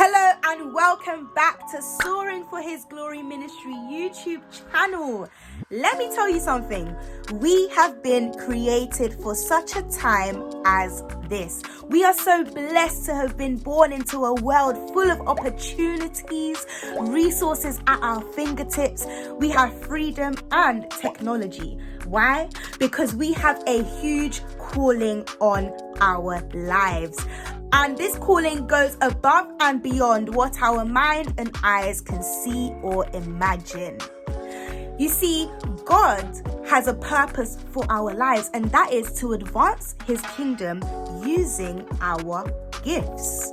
Hello and welcome back to Soaring for His Glory Ministry YouTube channel. Let me tell you something. We have been created for such a time as this. We are so blessed to have been born into a world full of opportunities, resources at our fingertips. We have freedom and technology. Why? Because we have a huge calling on our lives. And this calling goes above and beyond what our mind and eyes can see or imagine. You see, God has a purpose for our lives, and that is to advance His kingdom using our gifts.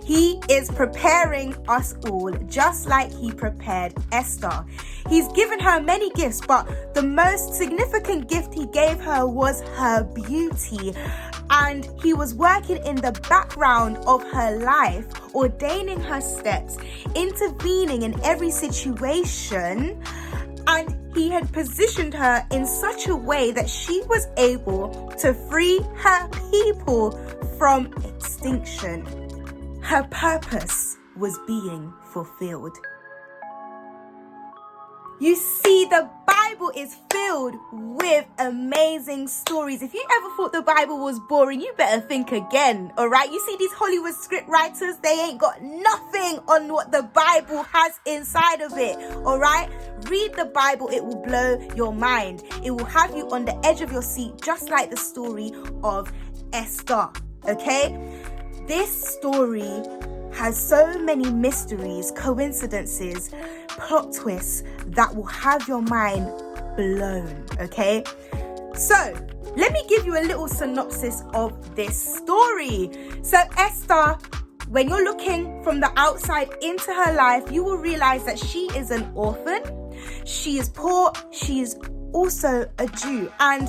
He is preparing us all just like He prepared Esther. He's given her many gifts, but the most significant gift He gave her was her beauty. And He was working in the background of her life, ordaining her steps, intervening in every situation. And He had positioned her in such a way that she was able to free her people from extinction. Her purpose was being fulfilled. You see, the Bible is filled with amazing stories. If you ever thought the Bible was boring, you better think again, all right? You see, these Hollywood script writers, they ain't got nothing on what the Bible has inside of it, all right? Read the Bible, it will blow your mind. It will have you on the edge of your seat, just like the story of Esther, okay? This story has so many mysteries, coincidences, plot twists that will have your mind blown, okay? So, let me give you a little synopsis of this story. So, Esther, when you're looking from the outside into her life, you will realize that she is an orphan, she is poor, she is also a Jew, and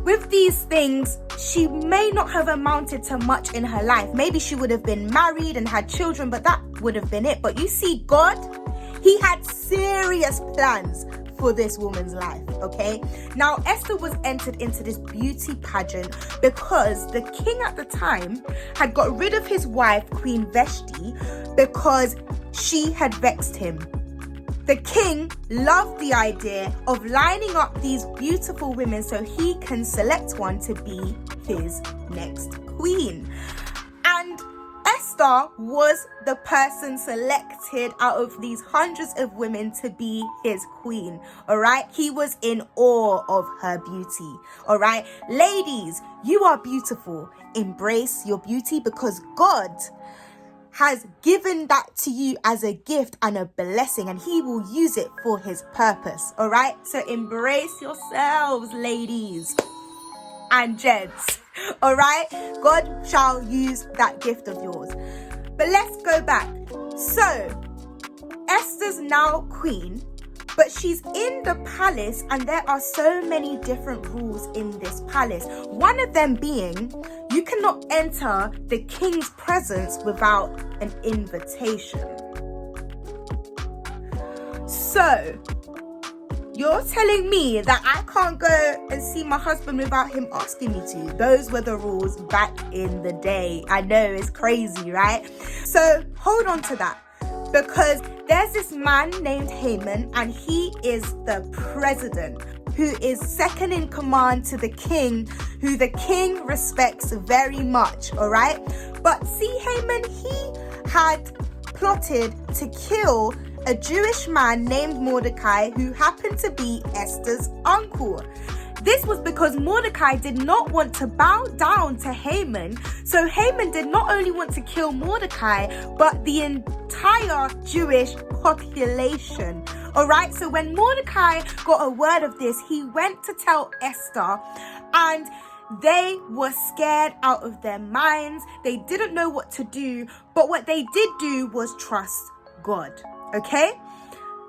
with these things, she may not have amounted to much in her life. Maybe she would have been married and had children, but that would have been it. But you see, God, He had serious plans for this woman's life, okay? Now, Esther was entered into this beauty pageant because the king at the time had got rid of his wife, Queen Vashti, because she had vexed him. The king loved the idea of lining up these beautiful women so he can select one to be his next queen. And Esther was the person selected out of these hundreds of women to be his queen, all right? He was in awe of her beauty, all right? Ladies, you are beautiful. Embrace your beauty because God has given that to you as a gift and a blessing, and He will use it for His purpose, all right? So embrace yourselves, ladies and gents, all right? God shall use that gift of yours. But let's go back. So Esther's now queen, but she's in the palace, and there are so many different rules in this palace. One of them being, you cannot enter the king's presence without an invitation. So, you're telling me that I can't go and see my husband without him asking me to? Those were the rules back in the day. I know, it's crazy, right? So, hold on to that. Because there's this man named Haman, and he is the president, who is second in command to the king, who the king respects very much, all right? But see, Haman, he had plotted to kill a Jewish man named Mordecai, who happened to be Esther's uncle. This was because Mordecai did not want to bow down to Haman. So Haman did not only want to kill Mordecai, but the entire Jewish population. All right, so when Mordecai got a word of this, he went to tell Esther, and they were scared out of their minds. They didn't know what to do, but what they did do was trust God, okay?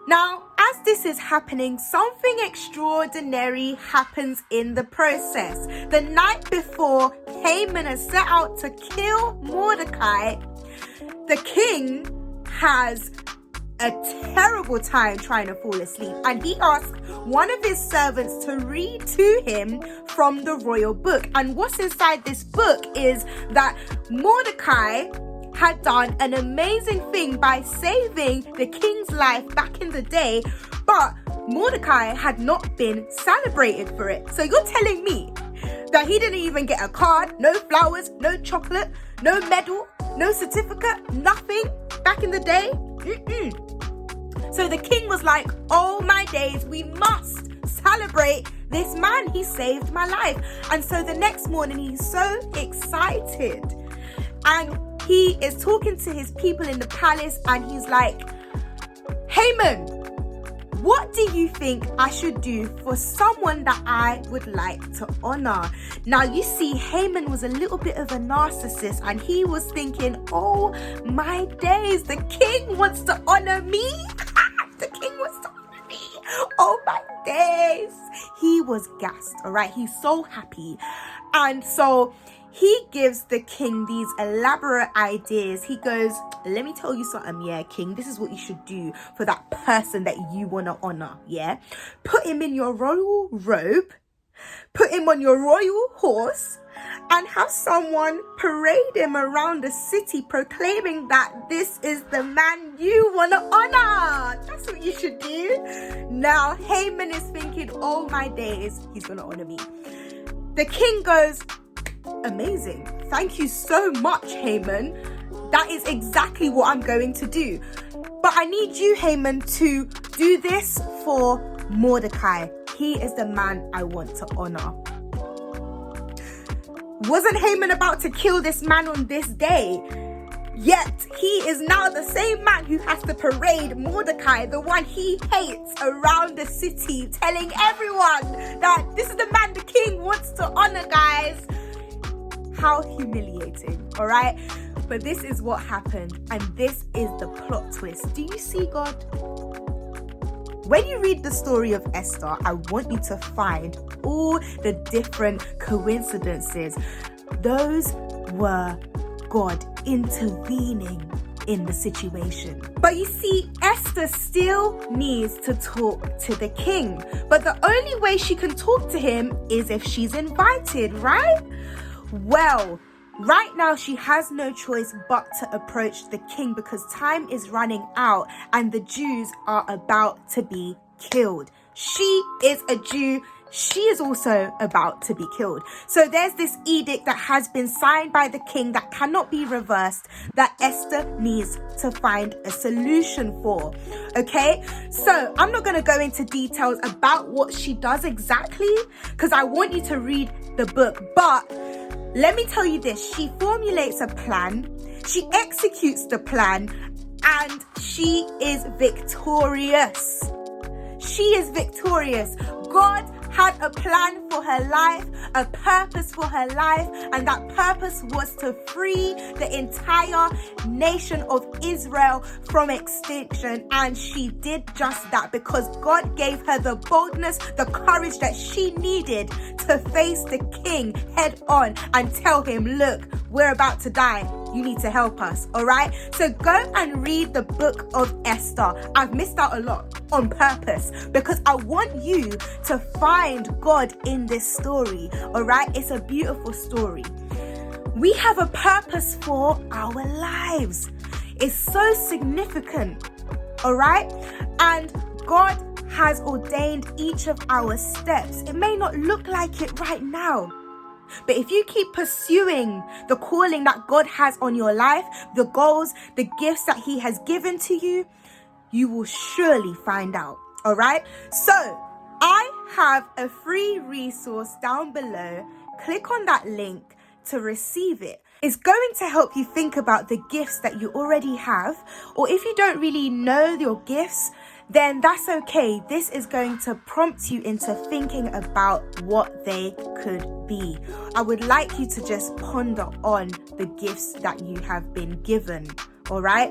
Now, as this is happening, something extraordinary happens in the process. The night before Haman has set out to kill Mordecai, the king has a terrible time trying to fall asleep, and he asked one of his servants to read to him from the royal book. And what's inside this book is that Mordecai had done an amazing thing by saving the king's life back in the day, but Mordecai had not been celebrated for it. So you're telling me that he didn't even get a card, no flowers, no chocolate, no medal, no certificate, nothing back in the day? So the king was like, oh my days, we must celebrate this man. He saved my life. And so the next morning, he's so excited. And he is talking to his people in the palace and he's like, Haman, what do you think I should do for someone that I would like to honor? Now, you see, Haman was a little bit of a narcissist and he was thinking, oh my days, the king wants to honor me. The king wants to honor me. Oh my days. He was gassed, all right? He's so happy. And so he gives the king these elaborate ideas. He goes, let me tell you something, yeah, king. This is what you should do for that person that you want to honor, yeah? Put him in your royal robe, put him on your royal horse, and have someone parade him around the city proclaiming that this is the man you want to honor. That's what you should do. Now, Haman is thinking, oh my days, he's going to honor me. The king goes, amazing. Thank you so much, Haman. That is exactly what I'm going to do. But I need you, Haman, to do this for Mordecai. He is the man I want to honor. Wasn't Haman about to kill this man on this day? Yet he is now the same man who has to parade Mordecai, the one he hates, around the city, telling everyone that this is the man the king wants to honor, guys. How humiliating, all right? But this is what happened, and this is the plot twist. Do you see God? When you read the story of Esther, I want you to find all the different coincidences. Those were God intervening in the situation. But you see, Esther still needs to talk to the king. But the only way she can talk to him is if she's invited, right? Well, right now she has no choice but to approach the king because time is running out and the Jews are about to be killed. She is a Jew. She is also about to be killed. So there's this edict that has been signed by the king that cannot be reversed that Esther needs to find a solution for. Okay, so I'm not going to go into details about what she does exactly because I want you to read the book. But let me tell you this, she formulates a plan, she executes the plan, and she is victorious. She is victorious. God had a plan for her life, a purpose for her life, and that purpose was to free the entire nation of Israel from extinction. And she did just that because God gave her the boldness, the courage that she needed to face the king head on and tell him, look, we're about to die. You need to help us, all right? So go and read the book of Esther. I've missed out a lot on purpose because I want you to find God in this story, all right? It's a beautiful story. We have a purpose for our lives. It's so significant, all right? And God has ordained each of our steps. It may not look like it right now, but if you keep pursuing the calling that God has on your life, the goals, the gifts that he has given to you, you will surely find out. All right. So I have a free resource down below. Click on that link to receive it. It's going to help you think about the gifts that you already have. Or if you don't really know your gifts, then that's okay. This is going to prompt you into thinking about what they could be. I would like you to just ponder on the gifts that you have been given, all right?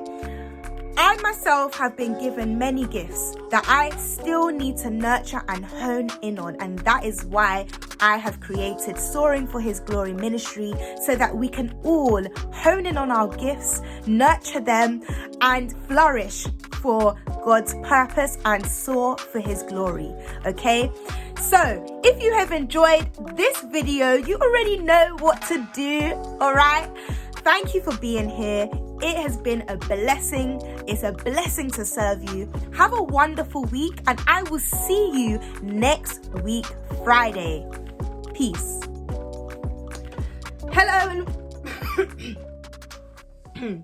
I myself have been given many gifts that I still need to nurture and hone in on, and that is why I have created Soaring for His Glory Ministry, so that we can all hone in on our gifts, nurture them, and flourish for God's purpose and soar for His glory. Okay, so if you have enjoyed this video, you already know what to do. All right, thank you for being here. It has been a blessing. It's a blessing to serve you. Have a wonderful week, and I will see you next week, Friday. Peace. Hello and